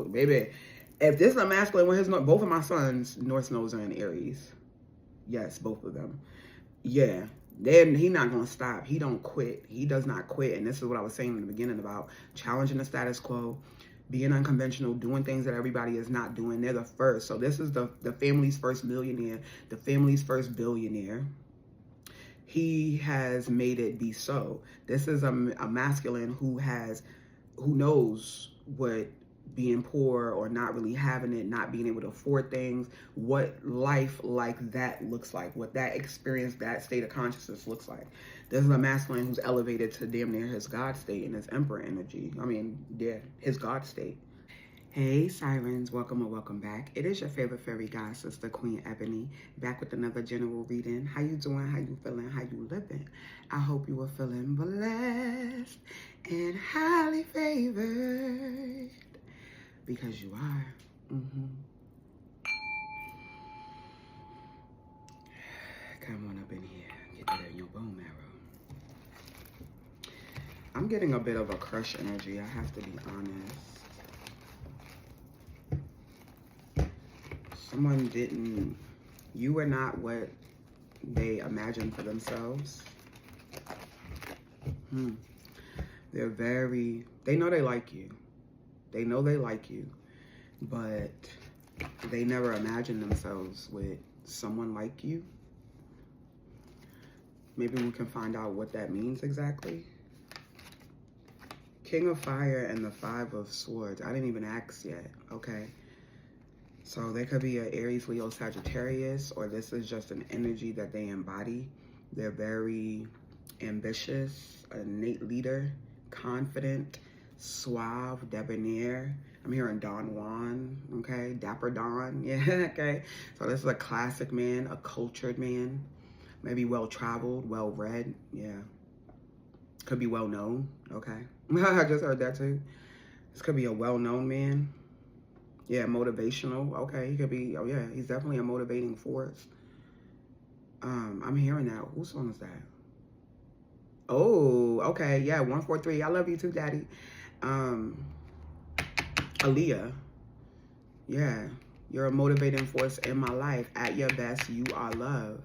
Baby, if this is a masculine with his both of my sons, North Nodes are in Aries. Yes, both of them. Yeah. Then he not gonna stop. He don't quit. He does not quit. And this is what I was saying in the beginning about challenging the status quo, being unconventional, doing things that everybody is not doing. They're the first. So this is the family's first millionaire, the family's first billionaire. He has made it be so. This is a masculine who knows what being poor or not really having it, not being able to afford things, what life like that looks like, what that experience, that state of consciousness looks like. This is a masculine who's elevated to damn near his God state and his emperor energy. I mean, yeah, his God state. Hey Sirens, welcome or welcome back. It is your favorite fairy god sister, Queen Ebony, back with another general reading. How you doing? How you feeling? How you living? I hope you are feeling blessed and highly favored, because you are. Come on up in here. Get that in your bone marrow. I'm getting a bit of a crush energy, I have to be honest. Someone you were not what they imagined for themselves. They know they like you. They know they like you, but they never imagined themselves with someone like you. Maybe we can find out what that means exactly. King of Fire and the Five of Swords. I didn't even ask yet, okay? So they could be an Aries, Leo, Sagittarius, or this is just an energy that they embody. They're very ambitious, an innate leader, confident, suave, debonair. I'm hearing Don Juan, okay? Dapper Don, yeah, okay? So this is a classic man, a cultured man, maybe well-traveled, well-read, yeah. Could be well-known, okay? I just heard that too. This could be a well-known man. Yeah, motivational. Okay, he could be, oh yeah, he's definitely a motivating force. I'm hearing that. Whose song is that? Oh, okay, yeah, 143. I love you too, Daddy. Aaliyah. Yeah, you're a motivating force in my life. At your best, you are love.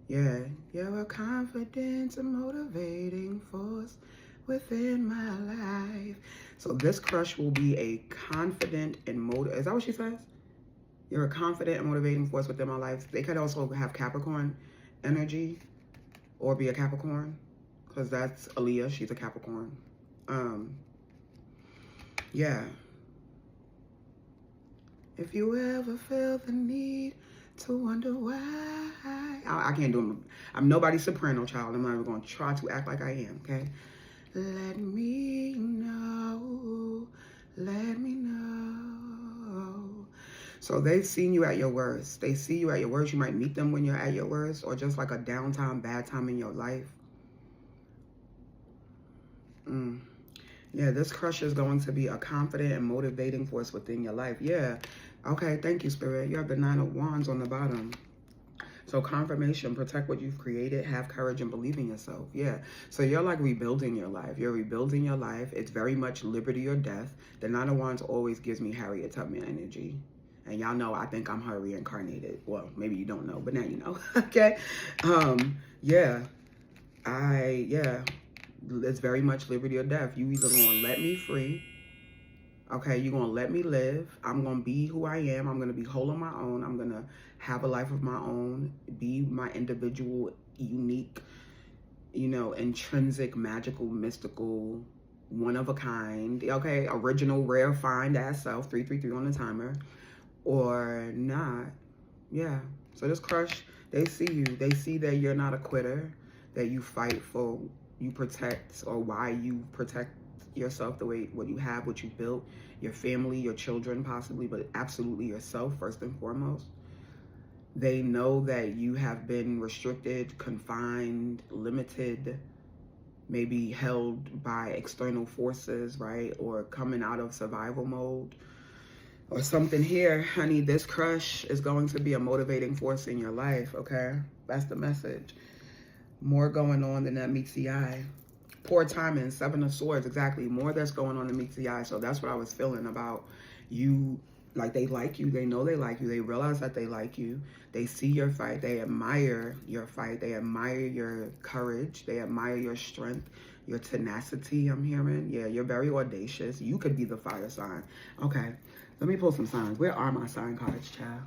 Yeah, you're a confident and motivating force within my life. So this crush will be a confident and is that what she says? You're a confident and motivating force within my life. They could also have Capricorn energy or be a Capricorn, because that's Aaliyah. She's a Capricorn. Yeah. If you ever feel the need to wonder why, I can't do them. I'm nobody's soprano, child. I'm not even going to try to act like I am, okay? Let me know, let me know. So they've seen you at your worst. They see you at your worst. You might meet them when you're at your worst, or just like a downtime, bad time in your life. Yeah, this crush is going to be a confident and motivating force within your life. Yeah. Okay, thank you, Spirit. You have the Nine of Wands on the bottom. So confirmation, protect what you've created, have courage and believe in yourself. Yeah. So you're like rebuilding your life. You're rebuilding your life. It's very much liberty or death. The Nine of Wands always gives me Harriet Tubman energy. And y'all know I think I'm her reincarnated. Well, maybe you don't know, but now you know. Okay. Yeah. It's very much liberty or death. You either gonna let me free. Okay, you're gonna let me live. I'm gonna be who I am. I'm gonna be whole on my own. I'm gonna have a life of my own, be my individual, unique, intrinsic, magical, mystical, one of a kind, okay, original, rare, find ass self, 333 on the timer, or not. Yeah. So this crush, they see you. They see that you're not a quitter, that you fight for, you protect, or why you protect yourself, the way what you have, what you built, your family, your children possibly, but absolutely yourself first and foremost. They know that you have been restricted, confined, limited, maybe held by external forces, right? Or coming out of survival mode or something here. Honey, this crush is going to be a motivating force in your life, okay? That's the message. More going on than that meets the eye. Poor timing, 7 of Swords, exactly. More that's going on in meets the eye. So that's what I was feeling about you. Like, they like you. They know they like you. They realize that they like you. They see your fight. They admire your fight. They admire your courage. They admire your strength, your tenacity, I'm hearing. Yeah, you're very audacious. You could be the fire sign. Okay, let me pull some signs. Where are my sign cards, child?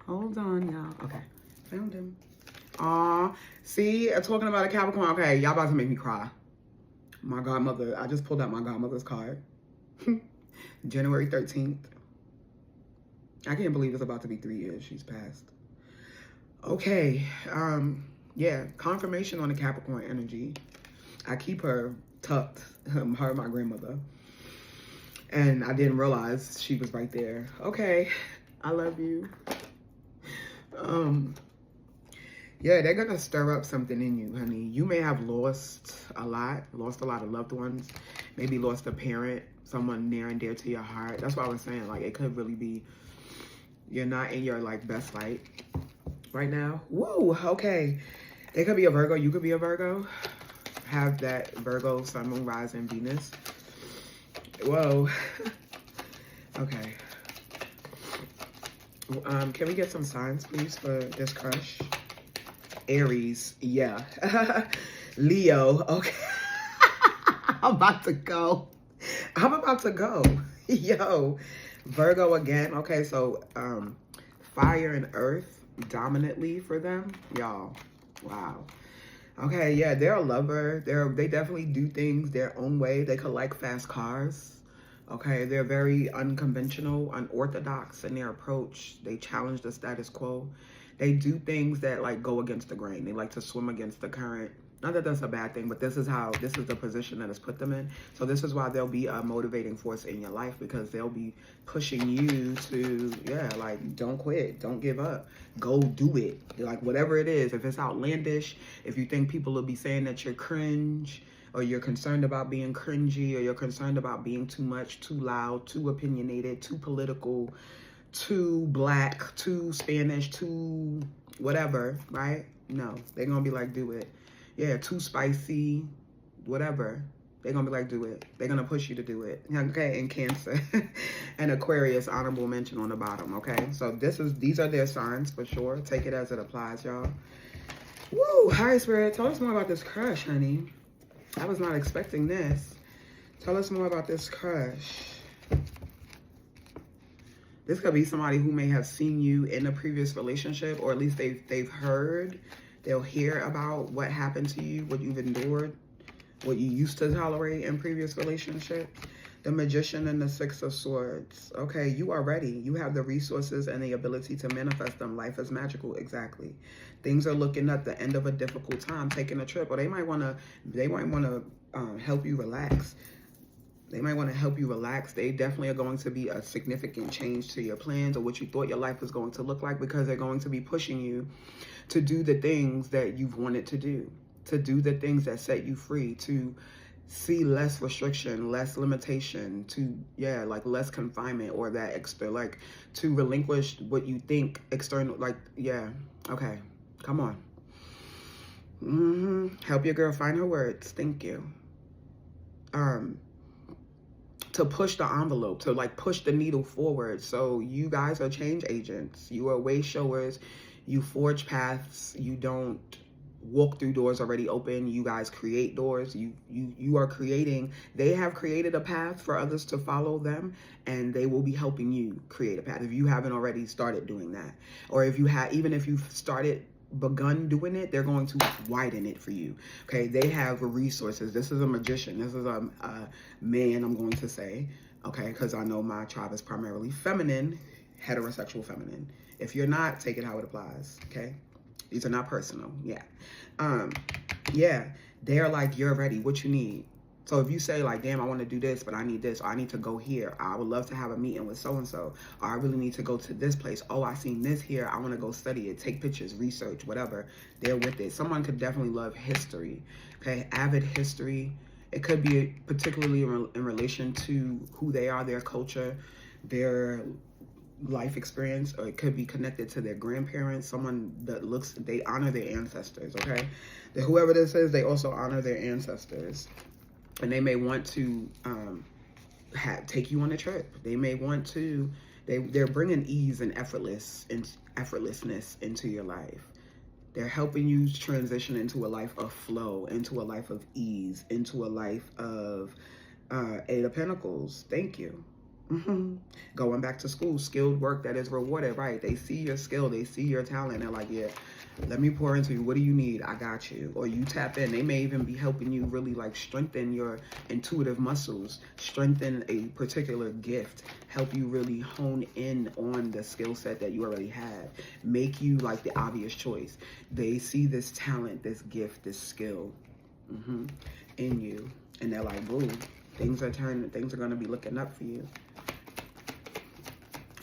Hold on, y'all. Okay, found him. Aw, see, talking about a Capricorn. Okay, y'all about to make me cry. My godmother, I just pulled out my godmother's card. January 13th. I can't believe it's about to be 3 years she's passed. Okay, yeah, confirmation on the Capricorn energy. I keep her tucked, her and my grandmother. And I didn't realize she was right there. Okay, I love you. Yeah, they're gonna stir up something in you, honey. You may have lost a lot of loved ones, maybe lost a parent, someone near and dear to your heart. That's what I was saying. Like, it could really be you're not in your like best light right now. Woo, okay. They could be a Virgo, you could be a Virgo. Have that Virgo, Sun, Moon, Rising, Venus. Whoa. Okay. Can we get some signs, please, for this crush? Aries, yeah. Leo, okay. I'm about to go. Yo, Virgo again. Okay, so fire and earth dominantly for them. Y'all, wow. Okay, yeah, they're a lover. They definitely do things their own way. They could like fast cars. Okay, they're very unconventional, unorthodox in their approach. They challenge the status quo. They do things that like go against the grain. They like to swim against the current. Not that that's a bad thing, but this is the position that has put them in. So this is why they'll be a motivating force in your life, because they'll be pushing you to, yeah, like, don't quit, don't give up, go do it. Like, whatever it is, if it's outlandish, if you think people will be saying that you're cringe, or you're concerned about being cringy, or you're concerned about being too much, too loud, too opinionated, too political, too black, too Spanish, too whatever, right? No, they're gonna be like, do it. Yeah, too spicy, whatever. They're gonna be like, do it. They're gonna push you to do it. Okay, and Cancer and Aquarius, honorable mention on the bottom. Okay, so these are their signs for sure. Take it as it applies, y'all. Woo! Hi, Spirit. Tell us more about this crush, honey. I was not expecting this. Tell us more about this crush. This could be somebody who may have seen you in a previous relationship, or at least they've heard. They'll hear about what happened to you, what you've endured, what you used to tolerate in previous relationships. The Magician and the Six of Swords. Okay, you are ready. You have the resources and the ability to manifest them. Life is magical. Exactly. Things are looking at the end of a difficult time, taking a trip, or they might want to help you relax. They might want to help you relax. They definitely are going to be a significant change to your plans or what you thought your life was going to look like, because they're going to be pushing you to do the things that you've wanted to do the things that set you free, to see less restriction, less limitation, to, yeah, like less confinement, or that extra, like, to relinquish what you think external, like, yeah, okay, come on. Help your girl find her words. Thank you. To push the envelope, to like push the needle forward. So you guys are change agents. You are way showers. You forge paths. You don't walk through doors already open. You guys create doors. You are creating. They have created a path for others to follow them, and they will be helping you create a path if you haven't already started doing that. Or if you have, even if you've begun doing it, they're going to widen it for you. Okay, they have resources. This is a magician. This is a man, I'm going to say, okay, because I know my tribe is primarily feminine, heterosexual feminine. If you're not, take it how it applies. Okay, these are not personal. Yeah. Yeah, they're like, you're ready, what you need. So if you say like, damn, I want to do this, but I need this, or I need to go here, I would love to have a meeting with so-and-so, or I really need to go to this place, oh, I seen this here, I want to go study it, take pictures, research, whatever, they're with it. Someone could definitely love history, okay, avid history. It could be particularly in relation to who they are, their culture, their life experience, or it could be connected to their grandparents, someone that they honor their ancestors, okay? Whoever this is, they also honor their ancestors. And they may want to take you on a trip. They may want to, they're bringing ease and effortlessness into your life. They're helping you transition into a life of flow, into a life of ease, into a life of Eight of Pentacles. Thank you. Going back to school, skilled work that is rewarded, right? They see your skill, they see your talent. They're like, yeah, let me pour into you. What do you need? I got you. Or you tap in. They may even be helping you really like strengthen your intuitive muscles, strengthen a particular gift, help you really hone in on the skill set that you already have, make you like the obvious choice. They see this talent, this gift, this skill in you. And they're like, boo, things are going to be looking up for you.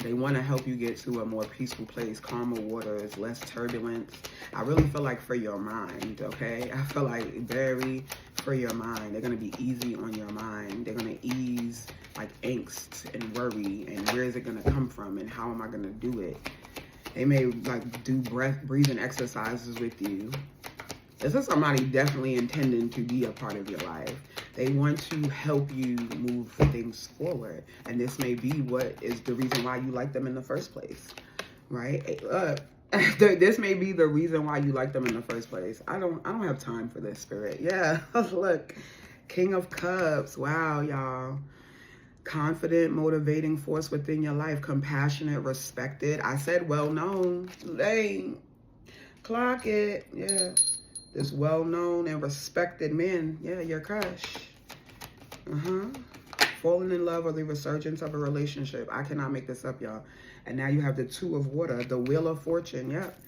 They want to help you get to a more peaceful place, calmer waters, less turbulence. I really feel like for your mind, okay? I feel like very for your mind. They're going to be easy on your mind. They're going to ease like angst and worry and where is it going to come from and how am I going to do it? They may like do breathing exercises with you. This is somebody definitely intending to be a part of your life. They want to help you move things forward. And this may be what is the reason why you like them in the first place, right? This may be the reason why you like them in the first place. I don't have time for this, Spirit. Yeah, look, King of Cups. Wow, y'all. Confident, motivating force within your life. Compassionate, respected. I said well-known. Hey, clock it. Yeah. This well-known and respected man. Yeah, your crush. Falling in love or the resurgence of a relationship. I cannot make this up, y'all. And now you have the Two of Water, the Wheel of Fortune. Yep.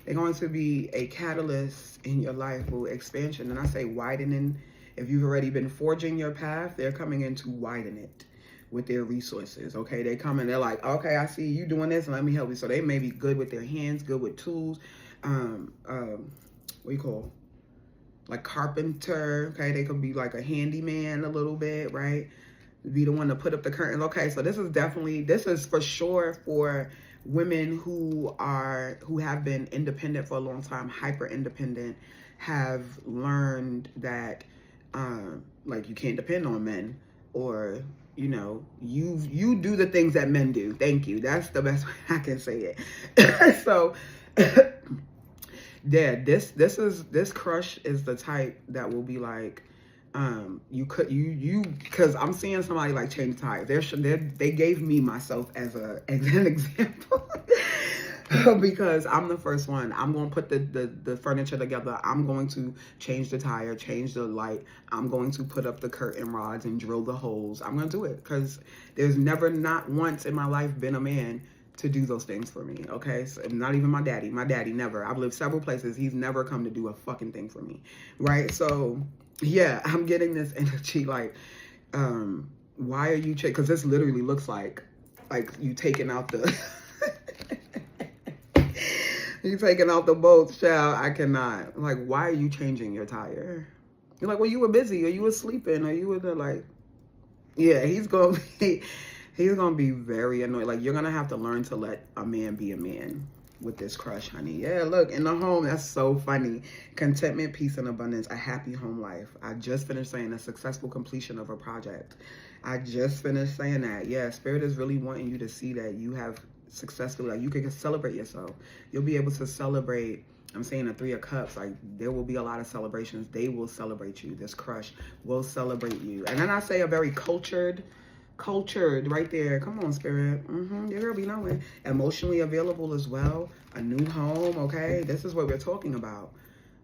They're going to be a catalyst in your life for expansion. And I say widening. If you've already been forging your path, they're coming in to widen it with their resources. Okay, they come and they're like, okay, I see you doing this and let me help you. So they may be good with their hands, good with tools. What do you call, like carpenter, okay? They could be like a handyman a little bit, right? Be the one to put up the curtains. Okay, so this is for sure for women who have been independent for a long time, hyper independent, have learned that like you can't depend on men, or you know, you do the things that men do. Thank you. That's the best way I can say it. So yeah, this crush is the type that will be like, because I'm seeing somebody like change tires. They gave me myself as an example because I'm the first one. I'm going to put the furniture together. I'm going to change the tire, change the light. I'm going to put up the curtain rods and drill the holes. I'm going to do it because there's never not once in my life been a man to do those things for me, okay? So not even my daddy. My daddy never. I've lived several places. He's never come to do a fucking thing for me, right? So, yeah, I'm getting this energy like, why are you because this literally looks like you taking out the... you taking out the bolts, child. I cannot. Like, why are you changing your tire? You're like, well, you were busy, or you were sleeping, or you were like... Yeah, he's going to be very annoyed. Like, you're going to have to learn to let a man be a man with this crush, honey. Yeah, look, in the home, that's so funny. Contentment, peace, and abundance, a happy home life. I just finished saying a successful completion of a project. I just finished saying that. Yeah, Spirit is really wanting you to see that you have successfully, like, you can celebrate yourself. You'll be able to celebrate. I'm saying the Three of Cups, like, there will be a lot of celebrations. They will celebrate you. This crush will celebrate you. And then I say a very cultured right there. Come on, Spirit. You're gonna be knowing. Emotionally available as well. A new home, okay? This is what we're talking about.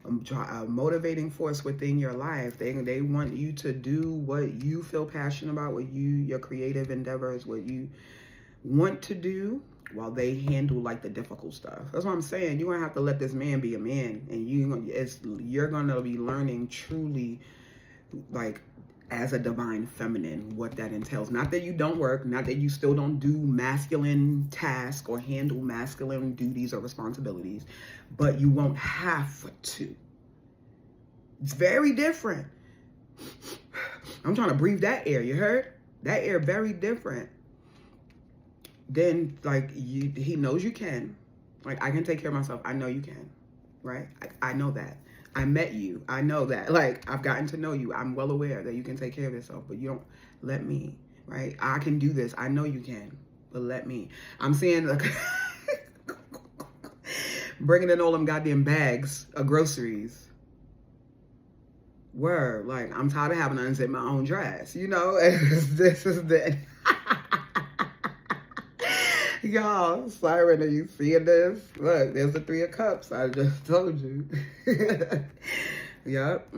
A motivating force within your life. They want you to do what you feel passionate about, your creative endeavors, what you want to do, while they handle like the difficult stuff. That's what I'm saying. You're gonna have to let this man be a man, and you're gonna be learning truly, like, as a divine feminine, what that entails. Not that you don't work, not that you still don't do masculine tasks or handle masculine duties or responsibilities, but you won't have to. It's very different. I'm trying to breathe that air, you heard? That air, very different. then like he knows you can. Like, I can take care of myself. I know you can, right? I know that. I met you. I know that. Like, I've gotten to know you. I'm well aware that you can take care of yourself, but you don't let me, right? I can do this. I know you can, but let me. I'm saying, like, bringing in all them goddamn bags of groceries. Word, like, I'm tired of having to unzip my own dress, you know? This is the... Y'all, Siren, are you seeing this? Look, there's the 3 of Cups. I just told you. Yep.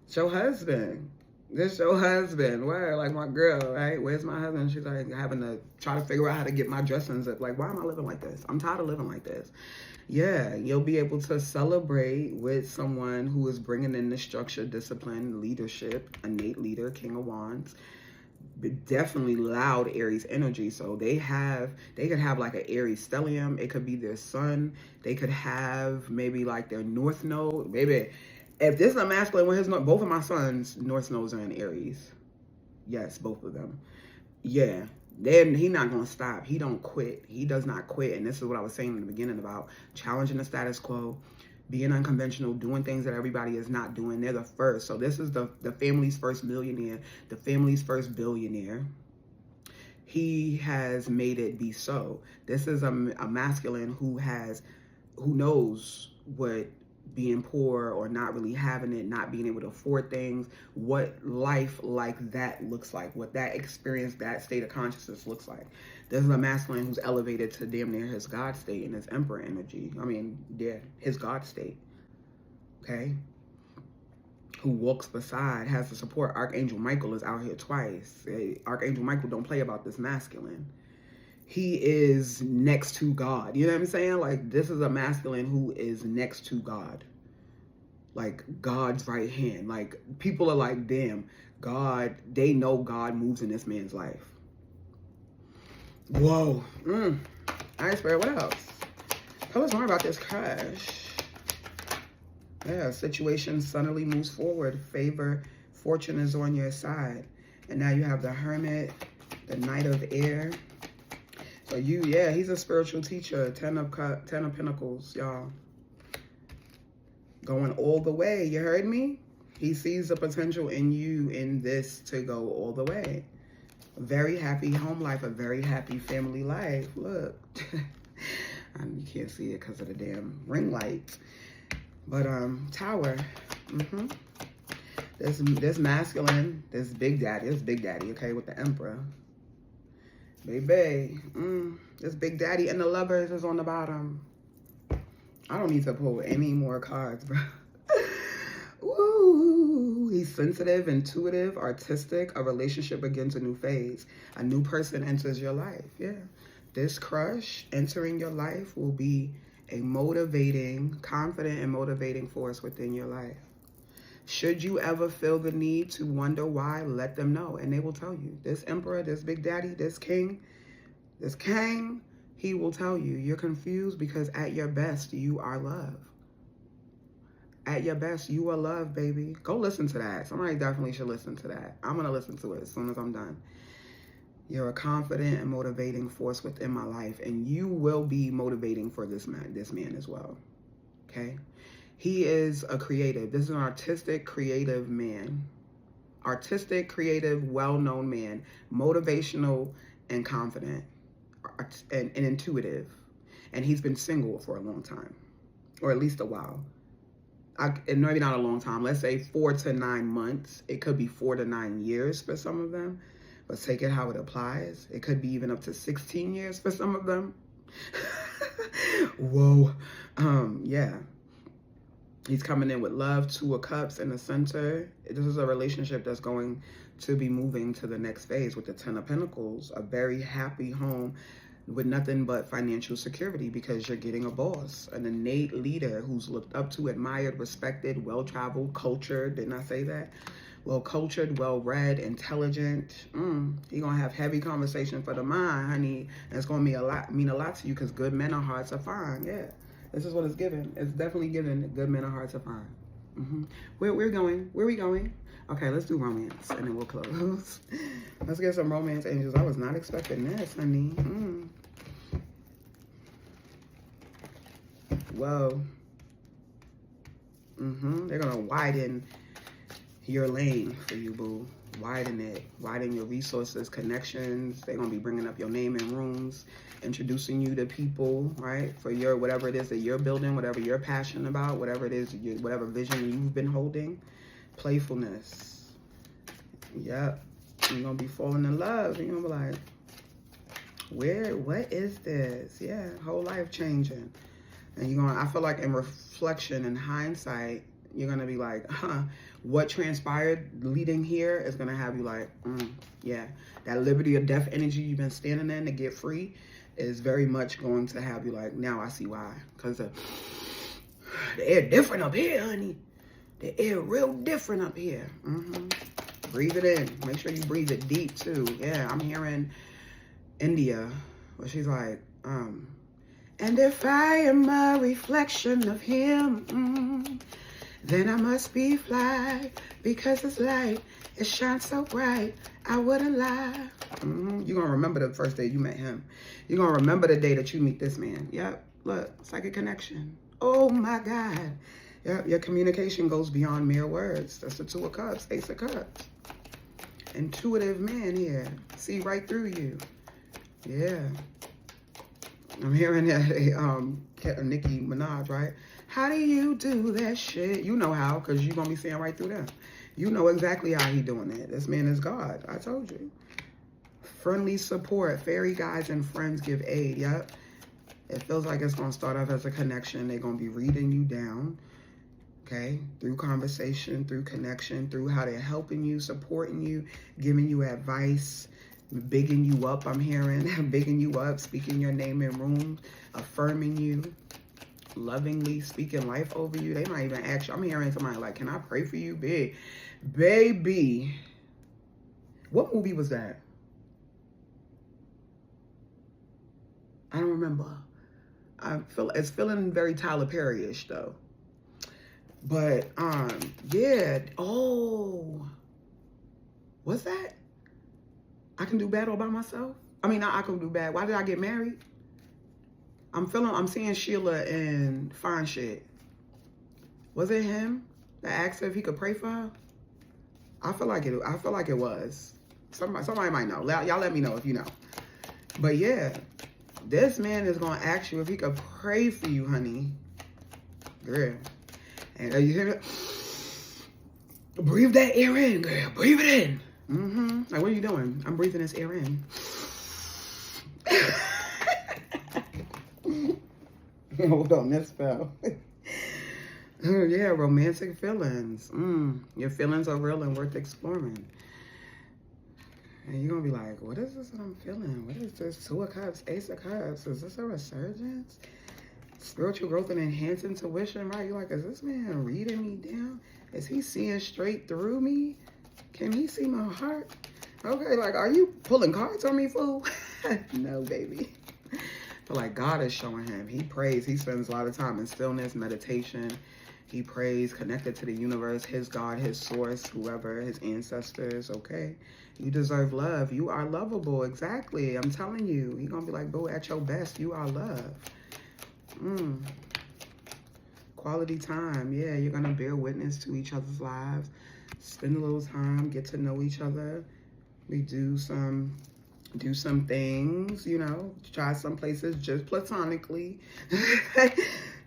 It's your husband. This your husband. Where? Like, my girl, right? Where's my husband? She's like having to try to figure out how to get my dress unzipped. Like, why am I living like this? I'm tired of living like this. Yeah, you'll be able to celebrate with someone who is bringing in the structure, discipline, leadership, innate leader, King of Wands. Definitely loud Aries energy. So they could have like an Aries stellium. It could be their sun. They could have maybe like their north node. Maybe if this is a masculine, both of my sons' north nodes are in Aries. Yes, both of them. Yeah. Then he's not going to stop. He don't quit. He does not quit. And this is what I was saying in the beginning about challenging the status quo, being unconventional, doing things that everybody is not doing. They're the first. So this is the family's first millionaire, the family's first billionaire. He has made it be so. This is a masculine who knows what being poor or not really having it, not being able to afford things, what life like that looks like, what that experience, that state of consciousness looks like. This is a masculine who's elevated to damn near his God state and his emperor energy. I mean, yeah, his God state, okay? Who walks beside, has the support. Archangel Michael is out here twice. Archangel Michael don't play about this masculine. He is next to God. You know what I'm saying? Like, this is a masculine who is next to God. Like, God's right hand. Like, people are like, damn, God, they know God moves in this man's life. Whoa. All right, Spirit, what else? Tell us more about this crash. Yeah, situation suddenly moves forward. Favor, fortune is on your side. And now you have the Hermit, the Knight of Air. So he's a spiritual teacher. 10 of Pentacles, y'all. Going all the way, you heard me? He sees the potential in you in this to go all the way. A very happy home life, a very happy family life. Look. You can't see it because of the damn ring light. But, Tower. This masculine, this big daddy, okay, with the Emperor. Baby, this big daddy and the Lovers is on the bottom. I don't need to pull any more cards, bro. Ooh, he's sensitive, intuitive, artistic. A relationship begins a new phase. A new person enters your life. Yeah, this crush entering your life will be a motivating, confident and motivating force within your life. Should you ever feel the need to wonder why, let them know, and they will tell you. This Emperor, this big daddy, this king, he will tell you. You're confused because at your best, you are love. At your best, you are love, baby. Go listen to that. Somebody definitely should listen to that. I'm going to listen to it as soon as I'm done. You're a confident and motivating force within my life, and you will be motivating for this man as well, okay? He is a creative. This is an artistic, creative man. Artistic, creative, well-known man. Motivational and confident and intuitive. And he's been single for a long time, or at least a while. And maybe not a long time. Let's say 4 to 9 months. It could be 4 to 9 years for some of them. But take it how it applies. It could be even up to 16 years for some of them. Whoa. Yeah. He's coming in with love, 2 of Cups in the center. This is a relationship that's going to be moving to the next phase with the 10 of Pentacles. A very happy home with nothing but financial security because you're getting a boss, an innate leader who's looked up to, admired, respected, well-traveled, cultured. Didn't I say that? Well-cultured, well-read, intelligent. You're going to have heavy conversation for the mind, honey. And it's going to mean a lot to you because good men of hearts are fine. Yeah. This is what it's given. It's definitely given. Good men of hearts are fine. Where we're going? Where we going? Okay, let's do romance, and then we'll close. Let's get some romance angels. I was not expecting this, honey. Whoa. They're gonna widen your lane for you, boo. Widen it. Widen your resources, connections. They're gonna be bringing up your name in rooms, introducing you to people, right? For your whatever it is that you're building, whatever you're passionate about, whatever it is, whatever vision you've been holding. Playfulness. Yep. You're gonna be falling in love. You're gonna be like, what is this? Yeah, whole life changing. And you're gonna, I feel like in reflection and hindsight, you're gonna be like, what transpired leading here is gonna have you like, yeah, that liberty or death energy you've been standing in to get free is very much going to have you like, now I see why. Because the air different up here, honey. The air real different up here. Breathe it in. Make sure you breathe it deep too. Yeah, I'm hearing India, where she's like, and if I am a reflection of him, then I must be fly, because his light, it shines so bright, I wouldn't lie. You're going to remember the first day you met him. You're going to remember the day that you meet this man. Yep, look, psychic connection. Oh my God. Yep, your communication goes beyond mere words. That's the Two of Cups, Ace of Cups. Intuitive man here. See right through you. Yeah. I'm hearing that Nicki Minaj, right? How do you do that shit? You know how, because you're going to be seeing right through them. You know exactly how he doing it. This man is God. I told you. Friendly support. Fairy guides and friends give aid. Yep. It feels like it's going to start off as a connection. They're going to be reading you down. Okay? Through conversation, through connection, through how they're helping you, supporting you, giving you advice, bigging you up, I'm hearing. Bigging you up, speaking your name in rooms, affirming you, lovingly speaking life over you. They might even ask you. I'm hearing somebody like, can I pray for you? Baby. What movie was that? I don't remember. It's feeling very Tyler Perry-ish though. But yeah. Oh, what's that? I can do bad all by myself. I mean, I can do bad. Why did I get married? I'm seeing Sheila in Fine Shit. Was it him that asked her if he could pray for her? I feel like it was. Somebody might know. Y'all let me know if you know. But yeah, this man is gonna ask you if he could pray for you, honey. Girl. And you hear it? Breathe that air in, girl. Breathe it in. Like, what are you doing? I'm breathing this air in. Hold on, that spell. Yeah, romantic feelings. Your feelings are real and worth exploring. And you're going to be like, what is this that I'm feeling? What is this? Two of Cups, Ace of Cups. Is this a resurgence? Spiritual growth and enhanced intuition, right? You're like, is this man reading me down? Is he seeing straight through me? Can he see my heart? Okay, like, are you pulling cards on me, fool? No, baby. But like, God is showing him. He prays. He spends a lot of time in stillness, meditation. He prays, connected to the universe, his God, his source, whoever, his ancestors, okay? You deserve love. You are lovable, exactly. I'm telling you. He's going to be like, boo, at your best, you are love. Quality time. Yeah, you're going to bear witness to each other's lives. Spend a little time, get to know each other. We do some things, you know, try some places just platonically.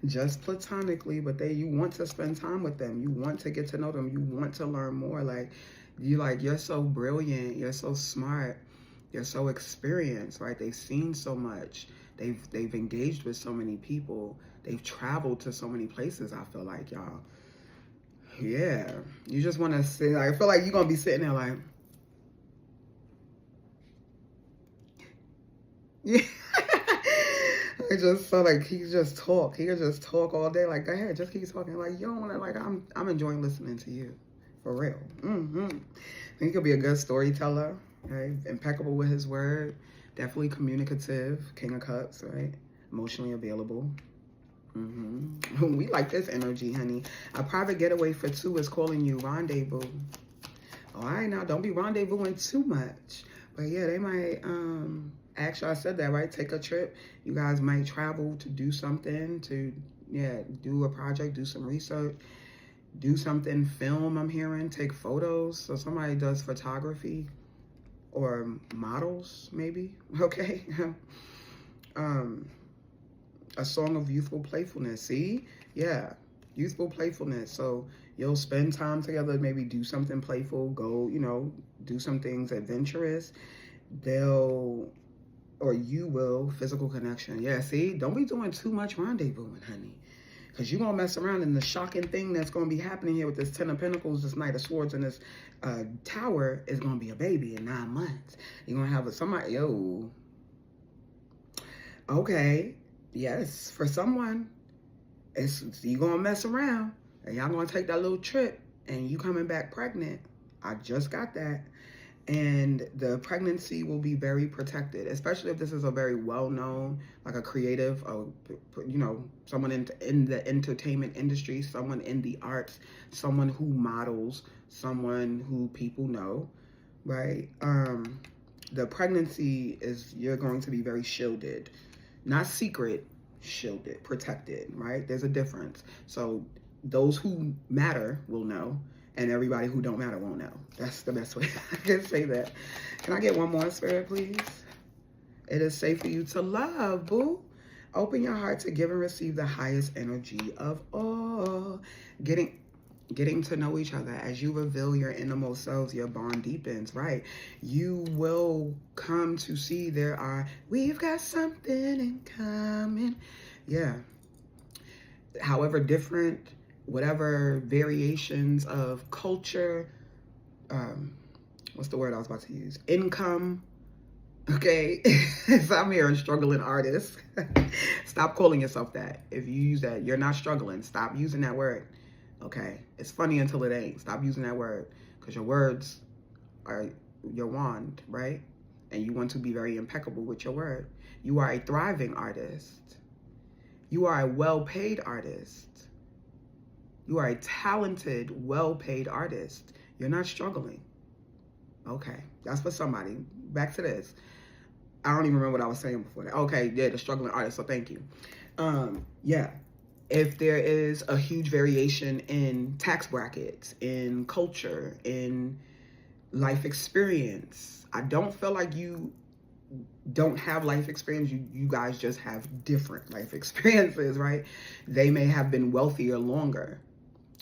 Just platonically, but you want to spend time with them. You want to get to know them. You want to learn more. Like, you're so brilliant. You're so smart. You're so experienced, right? They've seen so much. They've engaged with so many people. They've traveled to so many places, I feel like, y'all. Yeah. You just want to sit, like, I feel like you're going to be sitting there like, yeah. I just felt like he could just talk. He could just talk all day. Like, go ahead, just keep talking. Like, you don't want to, like, I'm enjoying listening to you. For real. He could be a good storyteller, right? Impeccable with his word. Definitely communicative. King of Cups, right? Emotionally available. We like this energy, honey. A private getaway for two is calling you. Rendezvous. All right, now don't be rendezvousing too much. But yeah, they might, actually I said that, right? Take a trip. You guys might travel to do something, to, yeah, do a project, do some research, do something, film, I'm hearing, take photos. So somebody does photography or models, maybe, okay? A song of youthful playfulness, see? Yeah, youthful playfulness. So you'll spend time together, maybe do something playful, go, you know, do some things adventurous. They'll, or you will, physical connection. Yeah, see? Don't be doing too much rendezvousing, honey. Because you're going to mess around, and the shocking thing that's going to be happening here with this Ten of Pentacles, this Knight of Swords, and this Tower is going to be a baby in 9 months. You're going to have somebody, yo. Okay. Yes, for someone, you're going to mess around, and y'all going to take that little trip, and you coming back pregnant. I just got that. And the pregnancy will be very protected, especially if this is a very well-known, like a creative, you know, someone in the entertainment industry, someone in the arts, someone who models, someone who people know, right? The pregnancy is, you're going to be very shielded, not secret, shielded, protected, right? There's a difference. So those who matter will know, and everybody who don't matter won't know. That's the best way I can say that. Can I get one more, Spirit, please? It is safe for you to love, boo. Open your heart to give and receive the highest energy of all. Getting to know each other. As you reveal your innermost selves, your bond deepens, right? You will come to see we've got something in common. Yeah. However different, whatever variations of culture, what's the word I was about to use? Income, okay? So I'm here, a struggling artist. Stop calling yourself that. If you use that, you're not struggling. Stop using that word, okay? It's funny until it ain't. Stop using that word, because your words are your wand, right? And you want to be very impeccable with your word. You are a thriving artist. You are a well-paid artist. You are a talented, well-paid artist. You're not struggling. Okay, that's for somebody. Back to this. I don't even remember what I was saying before that. Okay, yeah, the struggling artist, so thank you. Yeah, if there is a huge variation in tax brackets, in culture, in life experience, I don't feel like you don't have life experience. You guys just have different life experiences, right? They may have been wealthier longer,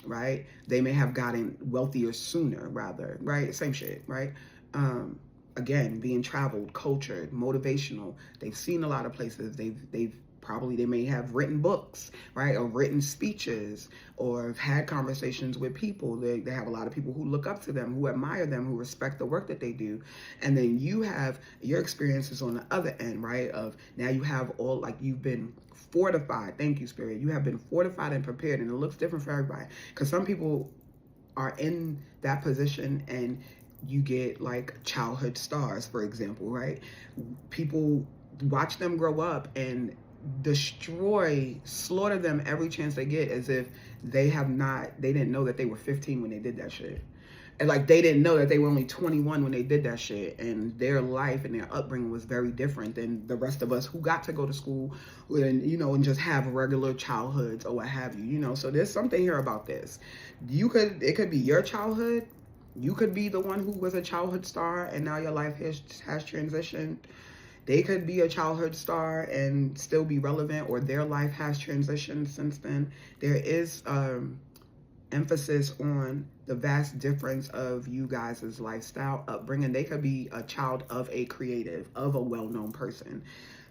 right? They may have gotten wealthier sooner, rather, right? Same shit, right? Again, being traveled, cultured, motivational. They've seen a lot of places. They may have written books, right? Or written speeches, or have had conversations with people. They have a lot of people who look up to them, who admire them, who respect the work that they do. And then you have your experiences on the other end, right? Of now you have all, like, you've been fortified. Thank you, Spirit. You have been fortified and prepared, and it looks different for everybody. Because some people are in that position and you get like childhood stars, for example, right? People watch them grow up and slaughter them every chance they get, as if they didn't know that they were 15 when they did that shit. And like, they didn't know that they were only 21 when they did that shit. And their life and their upbringing was very different than the rest of us who got to go to school and, you know, and just have regular childhoods or what have you, you know. So there's something here about this. It could be your childhood. You could be the one who was a childhood star and now your life has transitioned. They could be a childhood star and still be relevant, or their life has transitioned since then. There is emphasis on the vast difference of you guys' lifestyle, upbringing. They could be a child of a creative, of a well-known person,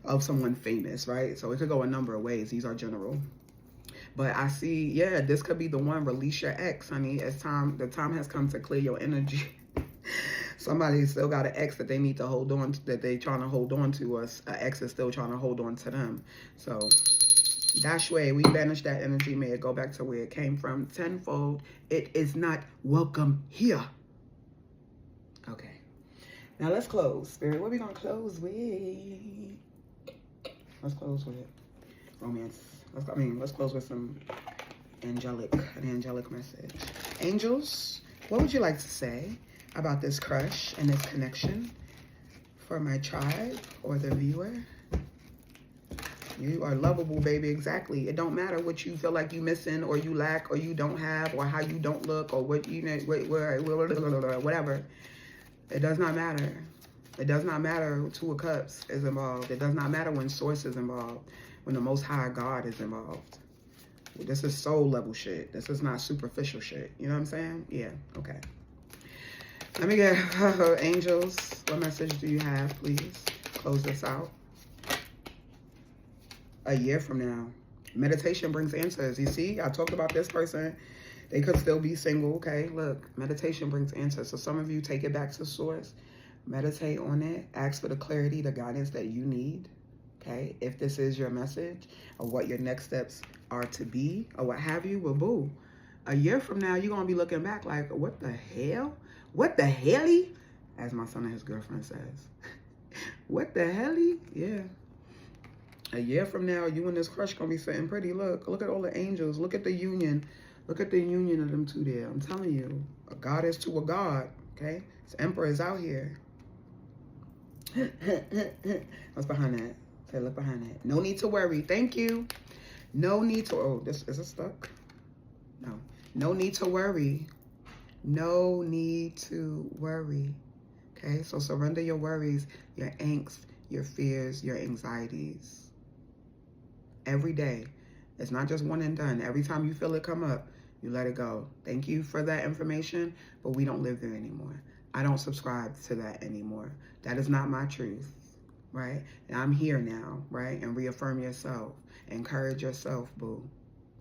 of someone famous, right? So it could go a number of ways. These are general. But I see, yeah, this could be the one. Release your ex, honey. The time has come to clear your energy. Somebody still got an ex that they need to hold on to, that they trying to hold on to, us. An ex is still trying to hold on to them. So dash way, we banish that energy. May it go back to where it came from tenfold. It is not welcome here. Okay. Now let's close. Spirit, what are we going to close with? Let's close with. romance. Let's close with an angelic message. Angels, what would you like to say about this crush and this connection for my tribe or the viewer? You are lovable, baby. Exactly. It don't matter what you feel like you missing or you lack or you don't have or how you don't look or what you know, whatever. It does not matter. It does not matter who Two of Cups is involved. It does not matter when Source is involved, when the Most High God is involved. This is soul level shit. This is not superficial shit. You know what I'm saying? Yeah. Okay. Let me get angels. What message do you have, please? Close this out. A year from now, meditation brings answers. You see, I talked about this person. They could still be single. Okay, look, meditation brings answers. So some of you take it back to source, meditate on it, ask for the clarity, the guidance that you need. Okay, if this is your message or what your next steps are to be or what have you, well, boo. A year from now, you're gonna be looking back like, what the hell? What the helly? As my son and his girlfriend says. What the helly? Yeah. A year from now, you and this crush gonna be sitting pretty. Look at all the angels. Look at the union. Look at the union of them two there. I'm telling you, a goddess to a god. Okay, this emperor is out here. What's behind that? Say, look behind that. No need to worry. Thank you. No need to. Oh, this is it stuck. No. No need to worry. No need to worry. Okay, so surrender your worries, your angst, your fears, your anxieties. Every day. It's not just one and done. Every time you feel it come up, you let it go. Thank you for that information, but we don't live there anymore. I don't subscribe to that anymore. That is not my truth, right? And I'm here now, right? And reaffirm yourself. Encourage yourself, boo.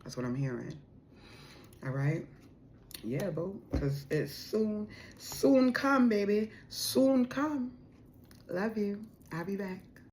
That's what I'm hearing. All right? Yeah, boo. Because it's soon come, baby. Soon come. Love you. I'll be back.